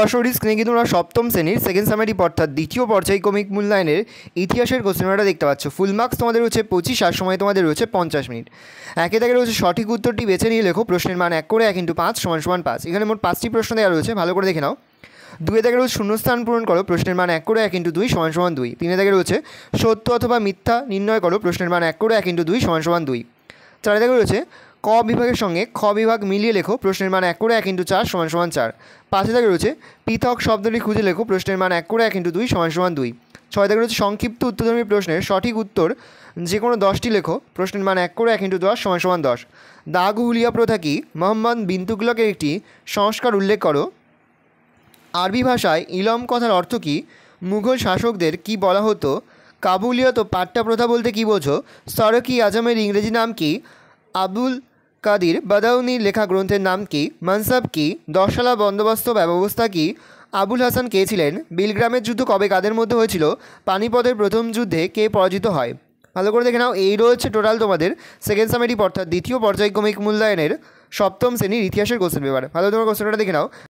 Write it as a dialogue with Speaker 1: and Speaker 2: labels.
Speaker 1: সরাসরি স্ক্রিনে কিন্তু তোমরা সপ্তম শ্রেণীর সেকেন্ড সামেটিভ অর্থাৎ দ্বিতীয় পর্যায়ক্রমিক মূল্যায়নের ইতিহাসের কোশ্চেনটা দেখতে পাচ্ছ। ফুল মার্কস তোমাদের রয়েছে 25, আর সময় তোমাদের রয়েছে 50 মিনিট। একে দাগে রয়েছে সঠিক উত্তরটি বেছে নিয়ে লেখো। প্রশ্নের মান 1 করে 1 × 5 = 5। এখানে মোট 5টি প্রশ্ন দেওয়া রয়েছে, ভালো করে দেখে নাও। 2 দাগে রয়েছে শূন্যস্থান পূরণ করো। প্রশ্নের মান 1 করে 1 × 2 = 2। 3 দাগে রয়েছে সত্য অথবা মিথ্যা নির্ণয় করো। প্রশ্নের মান 1 করে 1 × 2 = 2। 4 দাগে রয়েছে ক বিভাগের সঙ্গে খ বিভাগ মিলিয়ে লেখো। প্রশ্নের মান 1 করে 1 × 4 = 4। 5 দাগে রয়েছে পৃথক শব্দটি খুঁজে লেখো। প্রশ্নের মান 1 করে 1 × 2 = 2। 6 দাগে রয়েছে সংক্ষিপ্ত উত্তরধর্মী প্রশ্নের সঠিক উত্তর যে কোনো 10টি লেখো। প্রশ্নের মান 1 করে 1 × 10 = 10। দাগ হুলিয়া প্রথা কি? মোহাম্মদ বিন তুগলকের একটি সংস্কার উল্লেখ করো। আরবি ভাষায় ইলম কথার অর্থ কী? মুঘল শাসকদের কি বলা হতো? কাবুলিয়ত ও পাট্টা প্রথা বলতে কী বোঝো? সরকি আজমের ইংরেজি নাম কি? আবুল কাদির বাদাউনির লেখা গ্রন্থের নাম কি? মনসব কি? 10 সালা বন্দোবস্ত ব্যবস্থা কি? আবুল হাসান কে ছিলেন? বিলগ্রামের যুদ্ধ কবে কাদের মধ্যে হয়েছিল? পানিপথের প্রথম যুদ্ধে কে পরাজিত হয়? ভালো করে দেখে নাও। এই রয়েছে টোটাল তোমাদের সেকেন্ড সামেটিভ অর্থাৎ দ্বিতীয় পর্যায়ক্রমিক মূল্যায়নের সপ্তম শ্রেণীর ইতিহাসের কোশ্চেন পেপার। ভালো তোমার কোশ্চেনটা দেখে নাও।